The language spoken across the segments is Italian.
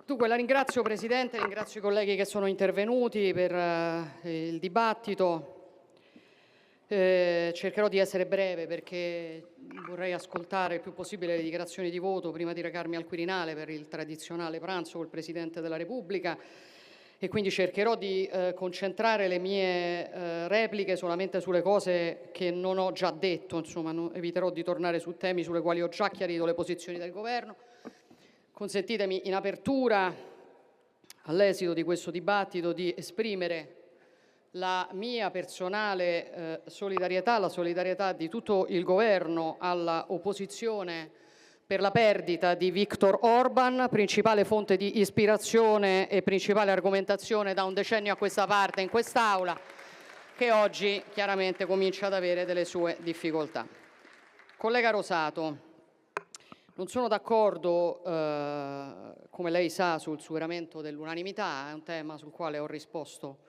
Dunque, la ringrazio Presidente, ringrazio i colleghi che sono intervenuti per il dibattito. Cercherò di essere breve perché vorrei ascoltare il più possibile le dichiarazioni di voto prima di recarmi al Quirinale per il tradizionale pranzo col Presidente della Repubblica e quindi cercherò di concentrare le mie repliche solamente sulle cose che non ho già detto, insomma, eviterò di tornare su temi sulle quali ho già chiarito le posizioni del Governo. Consentitemi in apertura, all'esito di questo dibattito, di esprimere la mia personale solidarietà, la solidarietà di tutto il Governo alla opposizione per la perdita di Viktor Orban, principale fonte di ispirazione e principale argomentazione da un decennio a questa parte in quest'Aula, che oggi chiaramente comincia ad avere delle sue difficoltà. Collega Rosato, non sono d'accordo, come lei sa, sul superamento dell'unanimità, è un tema sul quale ho risposto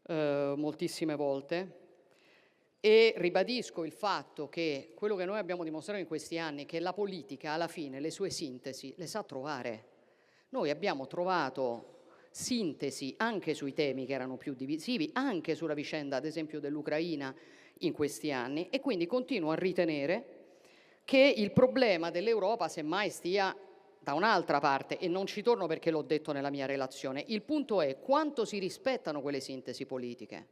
moltissime volte e ribadisco il fatto che quello che noi abbiamo dimostrato in questi anni è che la politica alla fine le sue sintesi le sa trovare. Noi abbiamo trovato sintesi anche sui temi che erano più divisivi, anche sulla vicenda ad esempio dell'Ucraina in questi anni e quindi continuo a ritenere che il problema dell'Europa semmai stia da un'altra parte e non ci torno perché l'ho detto nella mia relazione. Il punto è quanto si rispettano quelle sintesi politiche,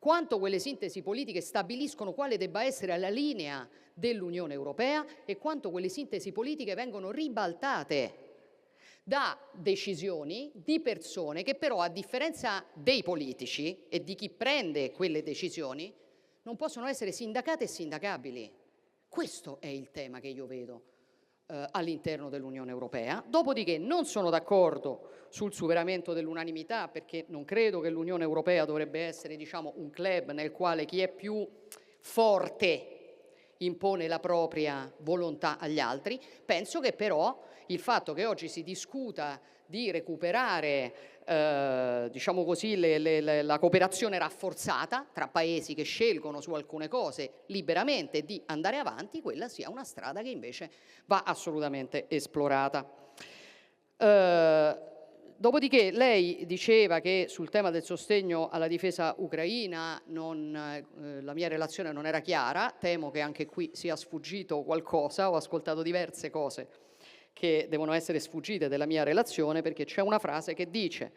quanto quelle sintesi politiche stabiliscono quale debba essere la linea dell'Unione Europea e quanto quelle sintesi politiche vengono ribaltate da decisioni di persone che però, a differenza dei politici e di chi prende quelle decisioni, non possono essere sindacate e sindacabili. Questo è il tema che io vedo all'interno dell'Unione Europea. Dopodiché non sono d'accordo sul superamento dell'unanimità perché non credo che l'Unione Europea dovrebbe essere, diciamo, un club nel quale chi è più forte impone la propria volontà agli altri. Penso che però il fatto che oggi si discuta di recuperare diciamo così, la cooperazione rafforzata tra paesi che scelgono su alcune cose liberamente di andare avanti, quella sia una strada che invece va assolutamente esplorata. Dopodiché lei diceva che sul tema del sostegno alla difesa ucraina la mia relazione non era chiara, temo che anche qui sia sfuggito qualcosa, ho ascoltato diverse cose che devono essere sfuggite della mia relazione perché c'è una frase che dice: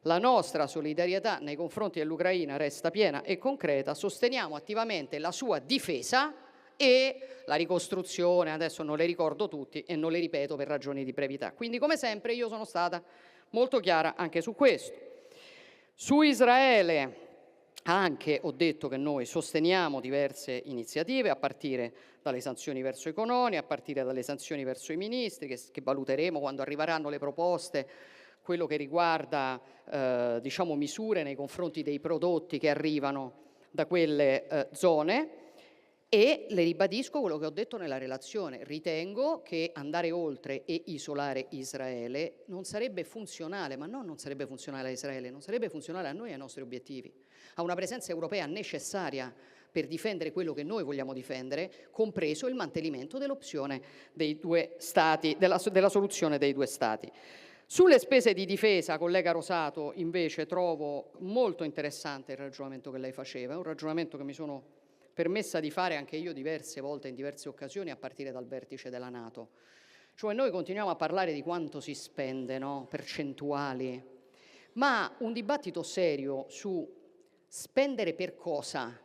la nostra solidarietà nei confronti dell'Ucraina resta piena e concreta, sosteniamo attivamente la sua difesa e la ricostruzione, adesso non le ricordo tutti e non le ripeto per ragioni di brevità. Quindi come sempre io sono stata molto chiara anche su questo. Su Israele anche ho detto che noi sosteniamo diverse iniziative, a partire dalle sanzioni verso i coloni, a partire dalle sanzioni verso i ministri, che valuteremo quando arriveranno le proposte, quello che riguarda diciamo, misure nei confronti dei prodotti che arrivano da quelle zone. E le ribadisco quello che ho detto nella relazione, ritengo che andare oltre e isolare Israele non sarebbe funzionale, ma non sarebbe funzionale a Israele, non sarebbe funzionale a noi e ai nostri obiettivi, a una presenza europea necessaria per difendere quello che noi vogliamo difendere, compreso il mantenimento dell'opzione dei due Stati, della soluzione dei due Stati. Sulle spese di difesa, collega Rosato, invece trovo molto interessante il ragionamento che lei faceva, è un ragionamento che mi sono permessa di fare anche io diverse volte, in diverse occasioni, a partire dal vertice della NATO. Cioè noi continuiamo a parlare di quanto si spende, no? Percentuali, ma un dibattito serio su spendere per cosa,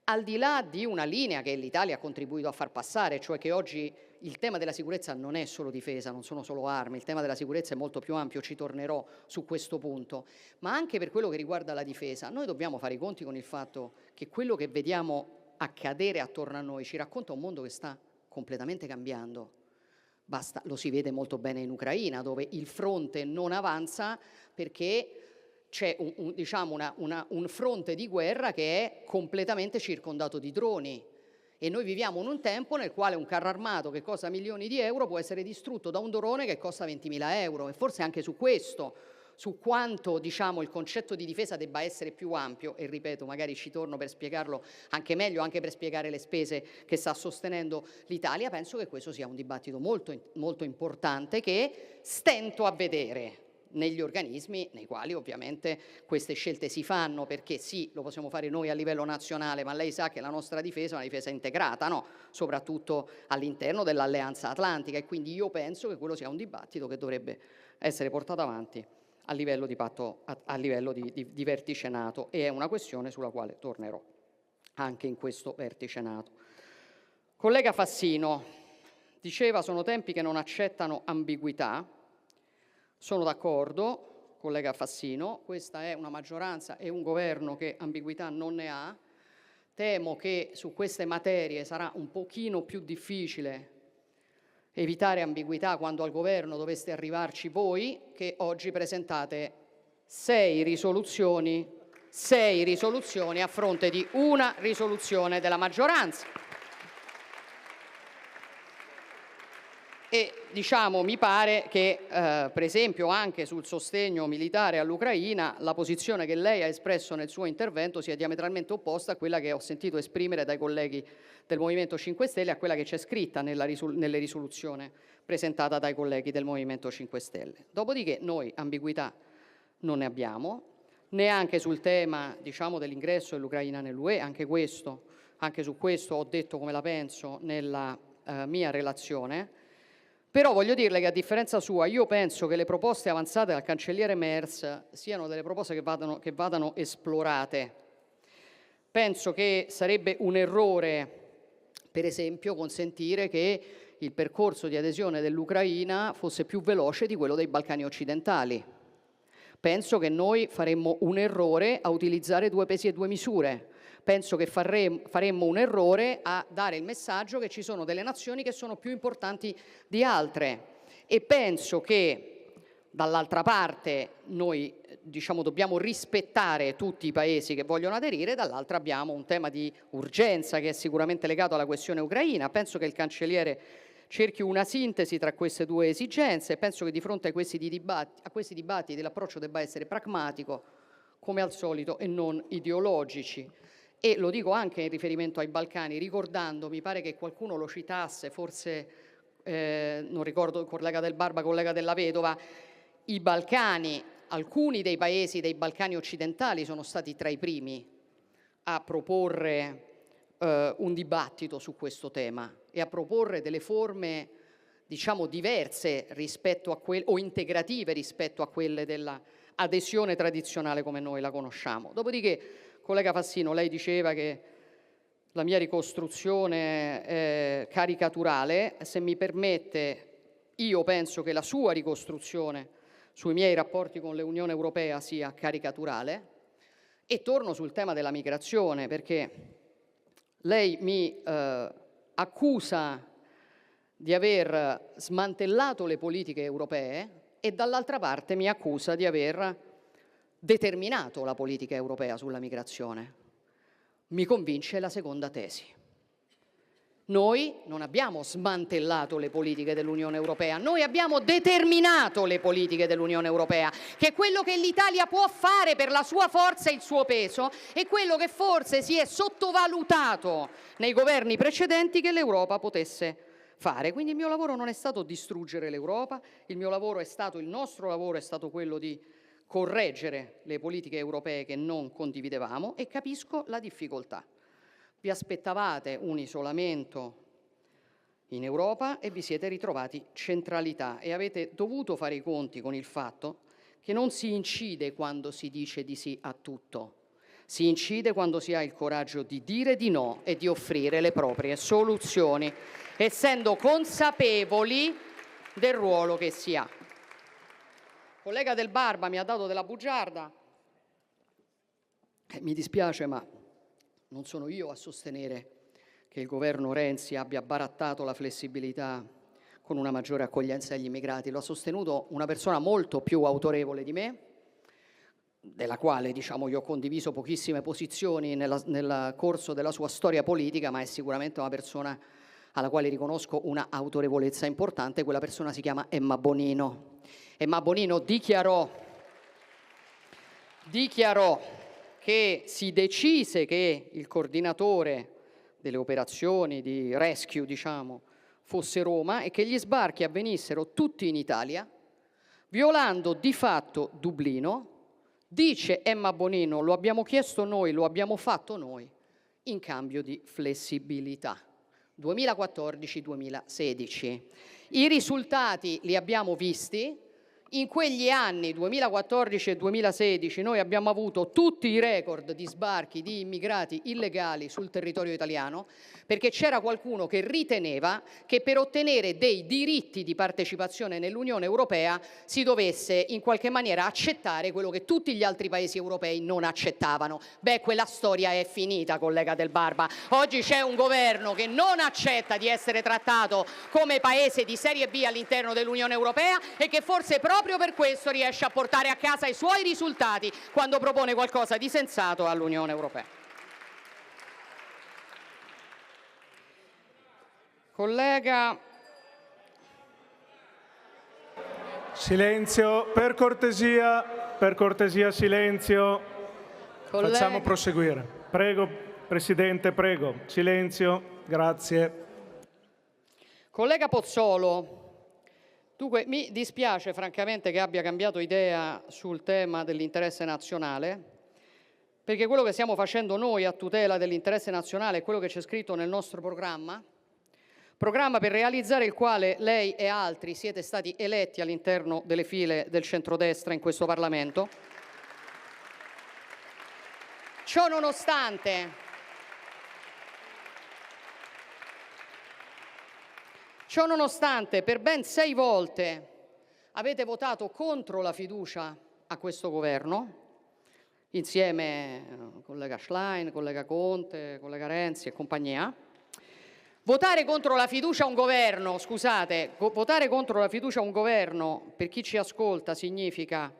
al di là di una linea che l'Italia ha contribuito a far passare, cioè che oggi il tema della sicurezza non è solo difesa, non sono solo armi, il tema della sicurezza è molto più ampio, ci tornerò su questo punto, ma anche per quello che riguarda la difesa, noi dobbiamo fare i conti con il fatto che quello che vediamo accadere attorno a noi ci racconta un mondo che sta completamente cambiando. Lo si vede molto bene in Ucraina, dove il fronte non avanza perché c'è diciamo un fronte di guerra che è completamente circondato di droni. E noi viviamo in un tempo nel quale un carro armato che costa milioni di euro può essere distrutto da un drone che costa 20.000 euro. E forse anche su questo su quanto il concetto di difesa debba essere più ampio, e ripeto, magari ci torno per spiegarlo anche meglio, anche per spiegare le spese che sta sostenendo l'Italia, penso che questo sia un dibattito molto, molto importante che stento a vedere negli organismi nei quali ovviamente queste scelte si fanno, perché sì, lo possiamo fare noi a livello nazionale, ma lei sa che la nostra difesa è una difesa integrata, no? Soprattutto all'interno dell'Alleanza Atlantica, e quindi io penso che quello sia un dibattito che dovrebbe essere portato avanti a livello di patto, a livello di vertice NATO, e è una questione sulla quale tornerò anche in questo vertice NATO. Collega Fassino diceva: sono tempi che non accettano ambiguità. Sono d'accordo, collega Fassino, questa è una maggioranza e un governo che ambiguità non ne ha. Temo che su queste materie sarà un pochino più difficile evitare ambiguità quando al governo doveste arrivarci voi, che oggi presentate 6 risoluzioni a fronte di una risoluzione della maggioranza. E mi pare che per esempio anche sul sostegno militare all'Ucraina la posizione che lei ha espresso nel suo intervento sia diametralmente opposta a quella che ho sentito esprimere dai colleghi del Movimento 5 Stelle, a quella che c'è scritta nelle risoluzioni presentata dai colleghi del Movimento 5 Stelle. Dopodiché noi ambiguità non ne abbiamo, neanche sul tema dell'ingresso dell'Ucraina nell'UE, anche su questo ho detto come la penso nella mia relazione. Però voglio dirle che a differenza sua io penso che le proposte avanzate dal cancelliere Merz siano delle proposte che vadano esplorate. Penso che sarebbe un errore, per esempio, consentire che il percorso di adesione dell'Ucraina fosse più veloce di quello dei Balcani occidentali. Penso che noi faremmo un errore a utilizzare 2 pesi e 2 misure. Penso che faremmo un errore a dare il messaggio che ci sono delle nazioni che sono più importanti di altre, e penso che dall'altra parte noi dobbiamo rispettare tutti i paesi che vogliono aderire, dall'altra abbiamo un tema di urgenza che è sicuramente legato alla questione ucraina. Penso che il cancelliere cerchi una sintesi tra queste 2 esigenze, e penso che di fronte a questi dibattiti l'approccio debba essere pragmatico, come al solito, e non ideologici. E lo dico anche in riferimento ai Balcani, ricordando, mi pare che qualcuno lo citasse, forse non ricordo, collega Del Barba, collega Della Vedova, i Balcani, alcuni dei paesi dei Balcani occidentali sono stati tra i primi a proporre un dibattito su questo tema e a proporre delle forme diverse rispetto a o integrative rispetto a quelle dell'adesione tradizionale come noi la conosciamo. Dopodiché, collega Fassino, lei diceva che la mia ricostruzione è caricaturale. Se mi permette, io penso che la sua ricostruzione sui miei rapporti con l'Unione Europea sia caricaturale. E torno sul tema della migrazione, perché lei mi accusa di aver smantellato le politiche europee e dall'altra parte mi accusa di aver determinato la politica europea sulla migrazione. Mi convince la seconda tesi. Noi non abbiamo smantellato le politiche dell'Unione Europea, noi abbiamo determinato le politiche dell'Unione Europea, che è quello che l'Italia può fare per la sua forza e il suo peso, e quello che forse si è sottovalutato nei governi precedenti che l'Europa potesse fare. Quindi il mio lavoro non è stato distruggere l'Europa, il nostro lavoro è stato quello di correggere le politiche europee che non condividevamo, e capisco la difficoltà. Vi aspettavate un isolamento in Europa e vi siete ritrovati centralità, e avete dovuto fare i conti con il fatto che non si incide quando si dice di sì a tutto, si incide quando si ha il coraggio di dire di no e di offrire le proprie soluzioni, essendo consapevoli del ruolo che si ha. Collega Del Barba mi ha dato della bugiarda. Mi dispiace, ma non sono io a sostenere che il governo Renzi abbia barattato la flessibilità con una maggiore accoglienza agli immigrati. Lo ha sostenuto una persona molto più autorevole di me, della quale io ho condiviso pochissime posizioni nel corso della sua storia politica, ma è sicuramente una persona alla quale riconosco una autorevolezza importante. Quella persona si chiama Emma Bonino. Emma Bonino dichiarò dichiarò che si decise che il coordinatore delle operazioni di rescue, diciamo, fosse Roma e che gli sbarchi avvenissero tutti in Italia, violando di fatto Dublino. Dice Emma Bonino, lo abbiamo chiesto noi, lo abbiamo fatto noi, in cambio di flessibilità. 2014-2016. I risultati li abbiamo visti. In quegli anni, 2014 e 2016, noi abbiamo avuto tutti i record di sbarchi di immigrati illegali sul territorio italiano, perché c'era qualcuno che riteneva che per ottenere dei diritti di partecipazione nell'Unione Europea si dovesse in qualche maniera accettare quello che tutti gli altri paesi europei non accettavano. Beh, quella storia è finita, collega Del Barba. Oggi c'è un governo che non accetta di essere trattato come paese di serie B all'interno dell'Unione Europea e che forse proprio per questo riesce a portare a casa i suoi risultati quando propone qualcosa di sensato all'Unione Europea. Collega. Silenzio, per cortesia, silenzio. Collega. Facciamo proseguire. Prego, Presidente, prego. Silenzio, grazie. Collega Pozzolo. Dunque, mi dispiace francamente che abbia cambiato idea sul tema dell'interesse nazionale, perché quello che stiamo facendo noi a tutela dell'interesse nazionale è quello che c'è scritto nel nostro programma per realizzare il quale lei e altri siete stati eletti all'interno delle file del centrodestra in questo Parlamento. Ciò nonostante, per ben 6 volte avete votato contro la fiducia a questo governo, insieme collega Schlein, collega Conte, collega Renzi e compagnia. Votare contro la fiducia a un governo, votare contro la fiducia a un governo, per chi ci ascolta, significa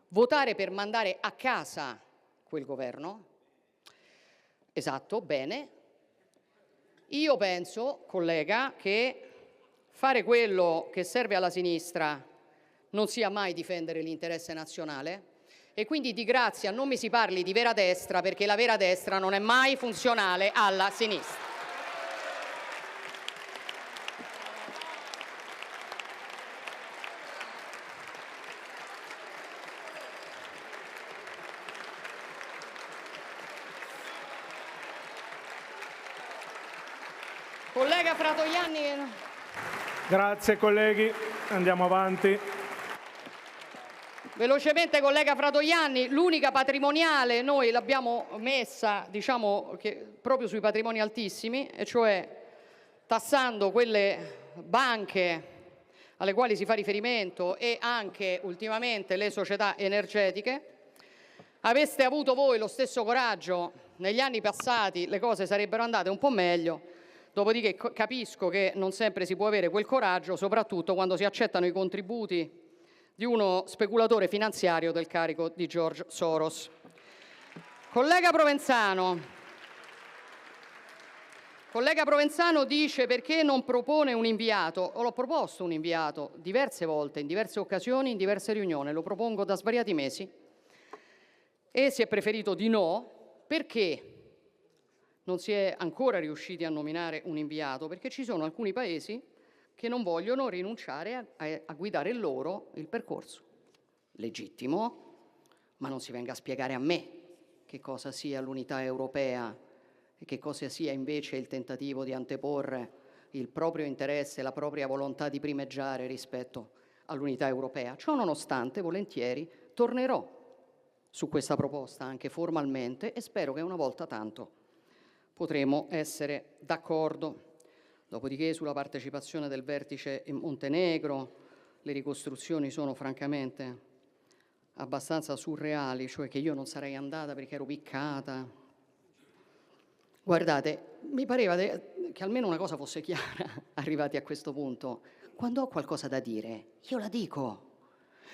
votare per mandare a casa quel governo. Esatto, bene. Io penso, collega, che fare quello che serve alla sinistra non sia mai difendere l'interesse nazionale e quindi di grazia non mi si parli di vera destra, perché la vera destra non è mai funzionale alla sinistra. Collega Fratoianni. Grazie colleghi, andiamo avanti. Velocemente, collega Fratoianni, l'unica patrimoniale noi l'abbiamo messa, diciamo, che proprio sui patrimoni altissimi, e cioè tassando quelle banche alle quali si fa riferimento e anche ultimamente le società energetiche. Aveste avuto voi lo stesso coraggio negli anni passati, le cose sarebbero andate un po' meglio. Dopodiché capisco che non sempre si può avere quel coraggio, soprattutto quando si accettano i contributi di uno speculatore finanziario del carico di George Soros. Collega Provenzano dice perché non propone un inviato. L'ho proposto un inviato diverse volte, in diverse occasioni, in diverse riunioni, lo propongo da svariati mesi e si è preferito di no. Perché non si è ancora riusciti a nominare un inviato? Perché ci sono alcuni paesi che non vogliono rinunciare a guidare loro il percorso. Legittimo, ma non si venga a spiegare a me che cosa sia l'unità europea e che cosa sia invece il tentativo di anteporre il proprio interesse, la propria volontà di primeggiare rispetto all'unità europea. Ciò nonostante, volentieri tornerò su questa proposta anche formalmente e spero che una volta tanto potremo essere d'accordo. Dopodiché sulla partecipazione del vertice in Montenegro le ricostruzioni sono francamente abbastanza surreali, cioè che io non sarei andata perché ero piccata. Guardate, mi pareva che almeno una cosa fosse chiara arrivati a questo punto. Quando ho qualcosa da dire, io la dico.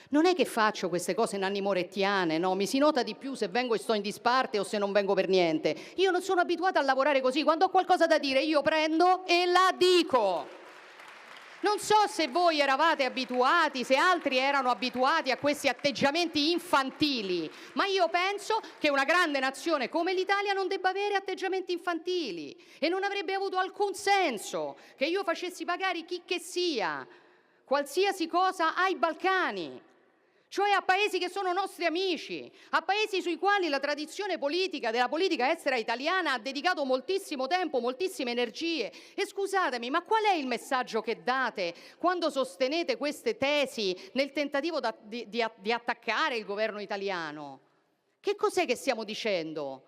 Non è che faccio queste cose nanni morettiane, no? Mi si nota di più se vengo e sto in disparte o se non vengo per niente. Io non sono abituata a lavorare così. Quando ho qualcosa da dire io prendo e la dico. Non so se voi eravate abituati, se altri erano abituati a questi atteggiamenti infantili, ma io penso che una grande nazione come l'Italia non debba avere atteggiamenti infantili e non avrebbe avuto alcun senso che io facessi pagare chi che sia, qualsiasi cosa ai Balcani, cioè a paesi che sono nostri amici, a paesi sui quali la tradizione politica, della politica estera italiana ha dedicato moltissimo tempo, moltissime energie. E scusatemi, ma qual è il messaggio che date quando sostenete queste tesi nel tentativo di attaccare il governo italiano? Che cos'è che stiamo dicendo?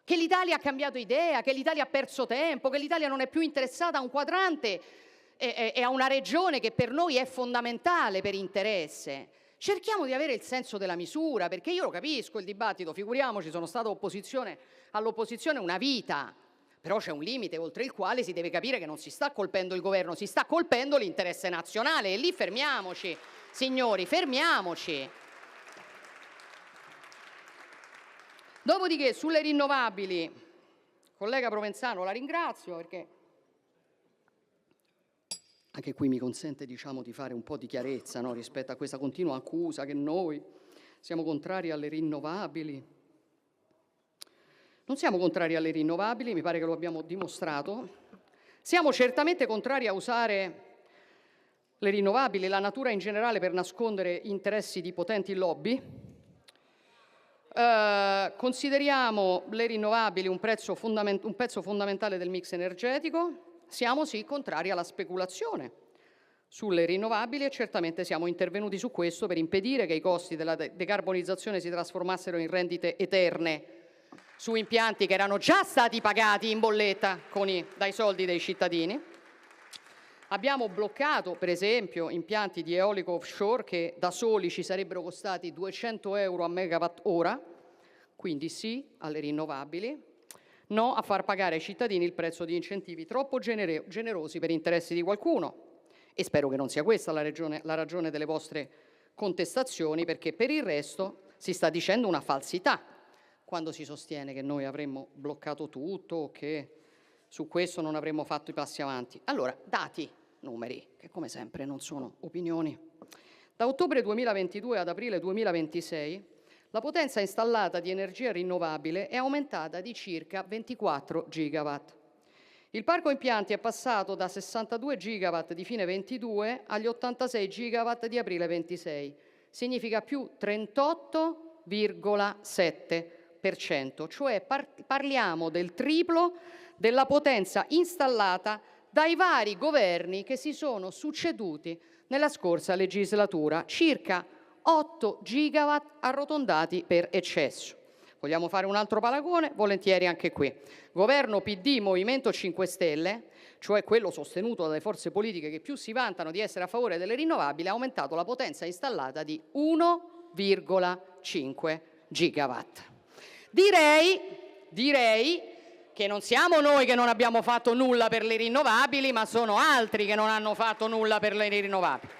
Che l'Italia ha cambiato idea, che l'Italia ha perso tempo, che l'Italia non è più interessata a un quadrante e a una regione che per noi è fondamentale per interesse. Cerchiamo di avere il senso della misura, perché io lo capisco il dibattito, figuriamoci, sono stata all'opposizione una vita, però c'è un limite oltre il quale si deve capire che non si sta colpendo il governo, si sta colpendo l'interesse nazionale e lì fermiamoci, signori, fermiamoci. Dopodiché sulle rinnovabili, collega Provenzano, la ringrazio perché anche qui mi consente, diciamo, di fare un po' di chiarezza, no, rispetto a questa continua accusa che noi siamo contrari alle rinnovabili. Non siamo contrari alle rinnovabili, mi pare che lo abbiamo dimostrato. Siamo certamente contrari a usare le rinnovabili, la natura in generale, per nascondere interessi di potenti lobby. Consideriamo le rinnovabili un pezzo fondamentale del mix energetico. Siamo sì contrari alla speculazione sulle rinnovabili e certamente siamo intervenuti su questo per impedire che i costi della decarbonizzazione si trasformassero in rendite eterne su impianti che erano già stati pagati in bolletta dai soldi dei cittadini. Abbiamo bloccato, per esempio, impianti di eolico offshore che da soli ci sarebbero costati 200 euro a megawatt ora, quindi sì alle rinnovabili. No a far pagare ai cittadini il prezzo di incentivi troppo generosi per interessi di qualcuno. E spero che non sia questa la ragione delle vostre contestazioni, perché per il resto si sta dicendo una falsità quando si sostiene che noi avremmo bloccato tutto o che su questo non avremmo fatto i passi avanti. Allora, dati, numeri, che come sempre non sono opinioni. Da ottobre 2022 ad aprile 2026 la potenza installata di energia rinnovabile è aumentata di circa 24 gigawatt. Il parco impianti è passato da 62 gigawatt di fine 22 agli 86 gigawatt di aprile 26. Significa più 38,7%, cioè parliamo del triplo della potenza installata dai vari governi che si sono succeduti nella scorsa legislatura, circa 8 gigawatt arrotondati per eccesso. Vogliamo fare un altro paragone? Volentieri anche qui. Governo PD Movimento 5 Stelle, cioè quello sostenuto dalle forze politiche che più si vantano di essere a favore delle rinnovabili, ha aumentato la potenza installata di 1,5 gigawatt. Direi che non siamo noi che non abbiamo fatto nulla per le rinnovabili, ma sono altri che non hanno fatto nulla per le rinnovabili.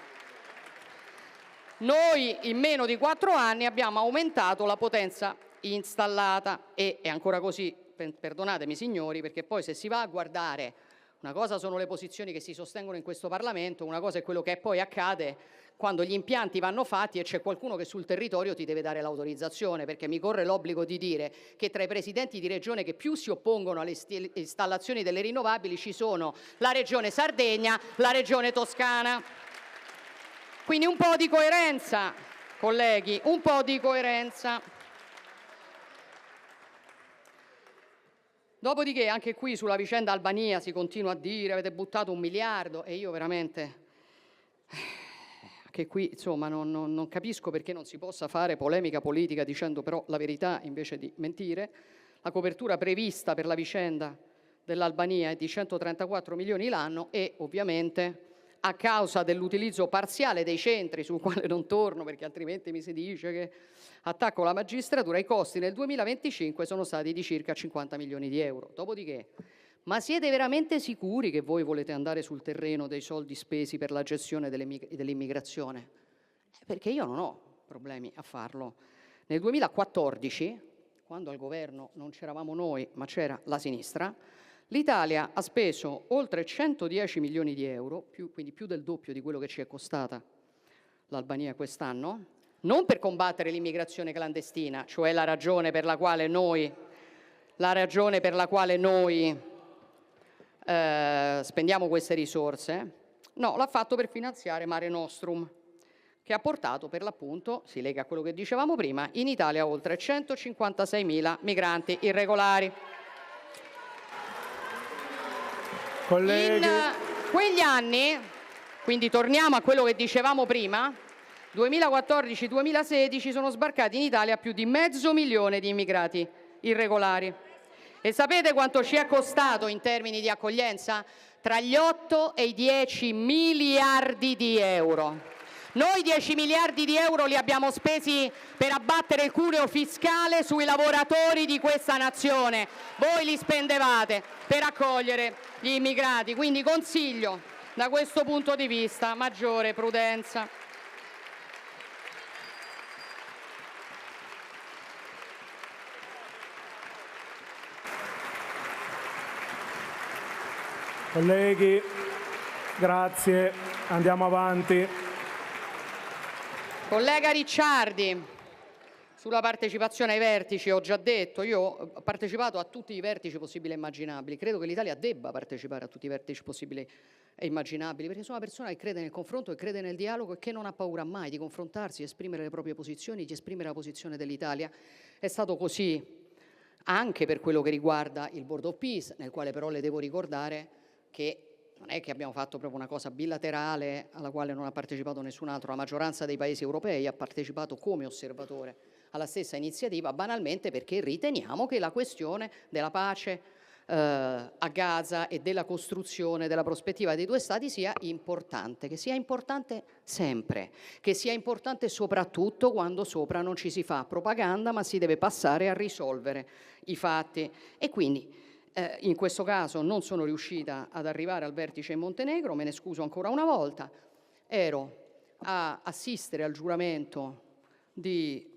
Noi in meno di 4 anni abbiamo aumentato la potenza installata e è ancora così, perdonatemi signori, perché poi se si va a guardare, una cosa sono le posizioni che si sostengono in questo Parlamento, una cosa è quello che poi accade quando gli impianti vanno fatti e c'è qualcuno che sul territorio ti deve dare l'autorizzazione, perché mi corre l'obbligo di dire che tra i presidenti di regione che più si oppongono alle installazioni delle rinnovabili ci sono la regione Sardegna, la regione Toscana. Quindi un po' di coerenza, colleghi, un po' di coerenza. Dopodiché anche qui sulla vicenda Albania si continua a dire avete buttato 1 miliardo e io veramente, anche qui insomma non capisco perché non si possa fare polemica politica dicendo però la verità invece di mentire. La copertura prevista per la vicenda dell'Albania è di 134 milioni l'anno e ovviamente a causa dell'utilizzo parziale dei centri, sul quale non torno perché altrimenti mi si dice che attacco la magistratura, i costi nel 2025 sono stati di circa 50 milioni di euro. Dopodiché, ma siete veramente sicuri che voi volete andare sul terreno dei soldi spesi per la gestione dell'immigrazione? Perché io non ho problemi a farlo. Nel 2014, quando al governo non c'eravamo noi, ma c'era la sinistra, L'Italia ha speso oltre 110 milioni di euro, quindi più del doppio di quello che ci è costata l'Albania quest'anno, non per combattere l'immigrazione clandestina, cioè la ragione per la quale noi spendiamo queste risorse, no, l'ha fatto per finanziare Mare Nostrum, che ha portato per l'appunto, si lega a quello che dicevamo prima, in Italia oltre 156.000 migranti irregolari. Colleghi, In quegli anni, quindi torniamo a quello che dicevamo prima, 2014-2016 sono sbarcati in Italia più di 500.000 di immigrati irregolari. E sapete quanto ci è costato in termini di accoglienza? Tra gli 8 e i 10 miliardi di euro. Noi 10 miliardi di euro li abbiamo spesi per abbattere il cuneo fiscale sui lavoratori di questa nazione. Voi li spendevate per accogliere gli immigrati. Quindi consiglio, da questo punto di vista, maggiore prudenza. colleghi, grazie. Andiamo avanti. Collega Ricciardi, sulla partecipazione ai vertici ho già detto, io ho partecipato a tutti i vertici possibili e immaginabili, credo che l'Italia debba partecipare a tutti i vertici possibili e immaginabili, perché sono una persona che crede nel confronto, che crede nel dialogo e che non ha paura mai di confrontarsi, esprimere le proprie posizioni, di esprimere la posizione dell'Italia. È stato così anche per quello che riguarda il Board of Peace, nel quale però le devo ricordare che non è che abbiamo fatto proprio una cosa bilaterale alla quale non ha partecipato nessun altro, la maggioranza dei paesi europei ha partecipato come osservatore alla stessa iniziativa, banalmente perché riteniamo che la questione della pace a Gaza e della costruzione della prospettiva dei due Stati sia importante, che sia importante sempre, che sia importante soprattutto quando sopra non ci si fa propaganda, ma si deve passare a risolvere i fatti. E quindi in questo caso non sono riuscita ad arrivare al vertice in Montenegro, me ne scuso ancora una volta. Ero a assistere al giuramento dei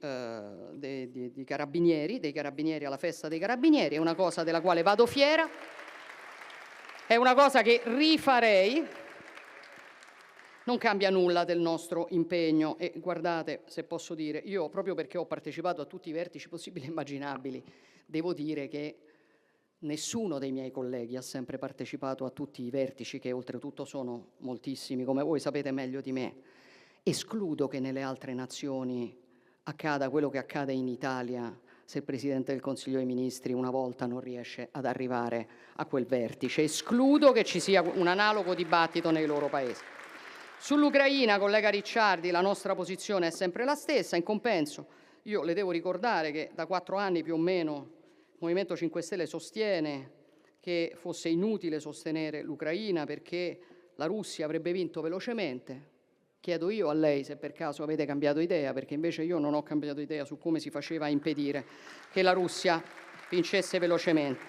carabinieri alla festa dei carabinieri, è una cosa della quale vado fiera, è una cosa che rifarei, non cambia nulla del nostro impegno. E guardate, se posso dire, io proprio perché ho partecipato a tutti i vertici possibili e immaginabili, devo dire che nessuno dei miei colleghi ha sempre partecipato a tutti i vertici, che oltretutto sono moltissimi, come voi sapete meglio di me. Escludo che nelle altre nazioni accada quello che accade in Italia se il Presidente del Consiglio dei Ministri una volta non riesce ad arrivare a quel vertice. Escludo che ci sia un analogo dibattito nei loro paesi. Sull'Ucraina, collega Ricciardi, la nostra posizione è sempre la stessa. In compenso, io le devo ricordare che da 4 anni più o meno il Movimento 5 Stelle sostiene che fosse inutile sostenere l'Ucraina perché la Russia avrebbe vinto velocemente. Chiedo io a lei se per caso avete cambiato idea, perché invece io non ho cambiato idea su come si faceva a impedire che la Russia vincesse velocemente.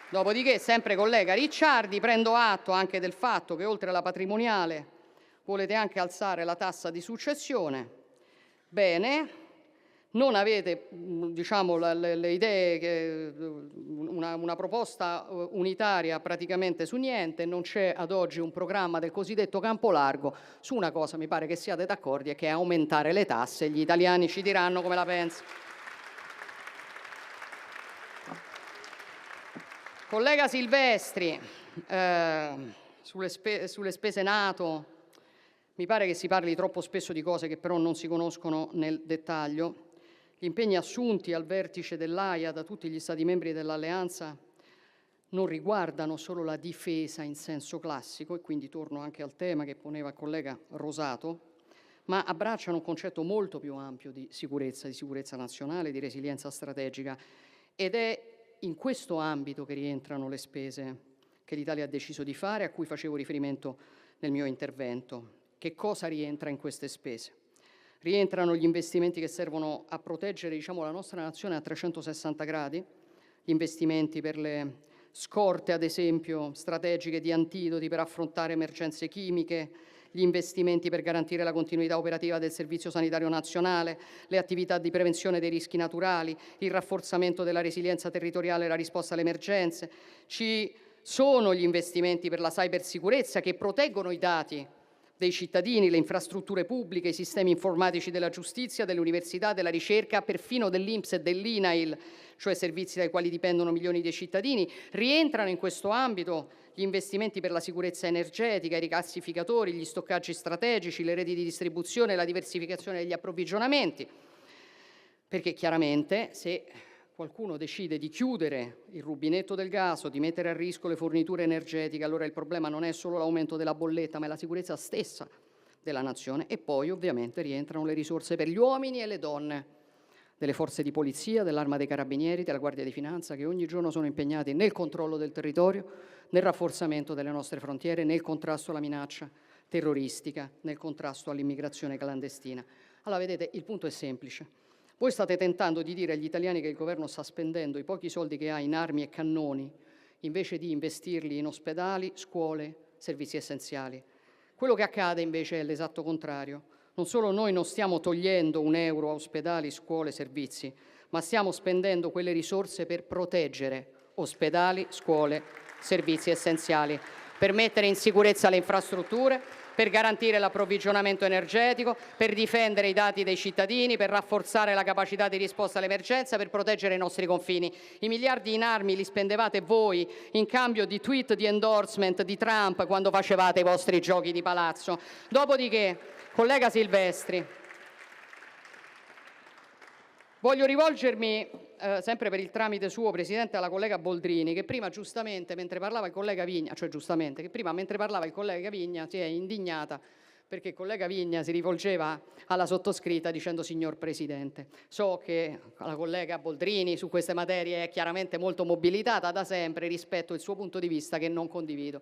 Dopodiché, sempre collega Ricciardi, prendo atto anche del fatto che oltre alla patrimoniale volete anche alzare la tassa di successione. Bene. Non avete, diciamo, le idee, una proposta unitaria praticamente su niente, non c'è ad oggi un programma del cosiddetto campo largo. Su una cosa mi pare che siate d'accordo, e che è aumentare le tasse. Gli italiani ci diranno come la pensano. Collega Silvestri, sulle spese NATO, mi pare che si parli troppo spesso di cose che però non si conoscono nel dettaglio. Gli impegni assunti al vertice dell'Aia da tutti gli Stati membri dell'Alleanza non riguardano solo la difesa in senso classico, e quindi torno anche al tema che poneva il collega Rosato, ma abbracciano un concetto molto più ampio di sicurezza nazionale, di resilienza strategica, ed è in questo ambito che rientrano le spese che l'Italia ha deciso di fare, a cui facevo riferimento nel mio intervento. Che cosa rientra in queste spese? Rientrano gli investimenti che servono a proteggere, diciamo, la nostra nazione a 360 gradi, gli investimenti per le scorte, ad esempio, strategiche di antidoti per affrontare emergenze chimiche, gli investimenti per garantire la continuità operativa del Servizio Sanitario Nazionale, le attività di prevenzione dei rischi naturali, il rafforzamento della resilienza territoriale e la risposta alle emergenze. Ci sono gli investimenti per la cybersicurezza che proteggono i dati dei cittadini, le infrastrutture pubbliche, i sistemi informatici della giustizia, delle università, della ricerca, perfino dell'INPS e dell'INAIL, cioè servizi dai quali dipendono milioni di cittadini. Rientrano in questo ambito gli investimenti per la sicurezza energetica, i rigassificatori, gli stoccaggi strategici, le reti di distribuzione, la diversificazione degli approvvigionamenti, perché chiaramente se qualcuno decide di chiudere il rubinetto del gas o di mettere a rischio le forniture energetiche, allora il problema non è solo l'aumento della bolletta, ma è la sicurezza stessa della nazione. E poi ovviamente rientrano le risorse per gli uomini e le donne delle forze di polizia, dell'Arma dei Carabinieri, della Guardia di Finanza, che ogni giorno sono impegnati nel controllo del territorio, nel rafforzamento delle nostre frontiere, nel contrasto alla minaccia terroristica, nel contrasto all'immigrazione clandestina. Allora, vedete, il punto è semplice. Voi state tentando di dire agli italiani che il governo sta spendendo i pochi soldi che ha in armi e cannoni invece di investirli in ospedali, scuole, servizi essenziali. Quello che accade invece è l'esatto contrario. Non solo noi non stiamo togliendo un euro a ospedali, scuole, servizi, ma stiamo spendendo quelle risorse per proteggere ospedali, scuole, servizi essenziali, per mettere in sicurezza le infrastrutture, per garantire l'approvvigionamento energetico, per difendere i dati dei cittadini, per rafforzare la capacità di risposta all'emergenza, per proteggere i nostri confini. I miliardi in armi li spendevate voi in cambio di tweet di endorsement di Trump quando facevate i vostri giochi di palazzo. Dopodiché, collega Silvestri, voglio rivolgermi sempre per il tramite suo, Presidente, alla collega Boldrini, che prima giustamente, mentre parlava il collega Vigna, si è indignata perché il collega Vigna si rivolgeva alla sottoscritta dicendo signor Presidente. So che la collega Boldrini su queste materie è chiaramente molto mobilitata da sempre, rispetto il suo punto di vista che non condivido.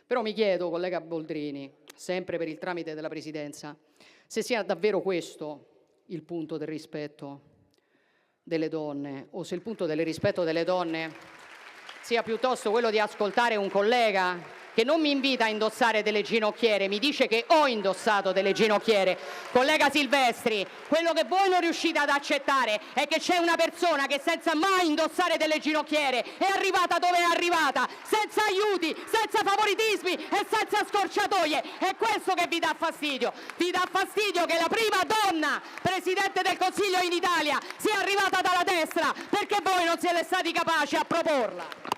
Però mi chiedo, collega Boldrini, sempre per il tramite della Presidenza, se sia davvero questo il punto del rispetto delle donne, o se il punto del rispetto delle donne sia piuttosto quello di ascoltare un collega che non mi invita a indossare delle ginocchiere, mi dice che ho indossato delle ginocchiere. Collega Silvestri, quello che voi non riuscite ad accettare è che c'è una persona che senza mai indossare delle ginocchiere è arrivata dove è arrivata, senza aiuti, senza favoritismi e senza scorciatoie. È questo che vi dà fastidio. Vi dà fastidio che la prima donna Presidente del Consiglio in Italia sia arrivata dalla destra perché voi non siete stati capaci a proporla.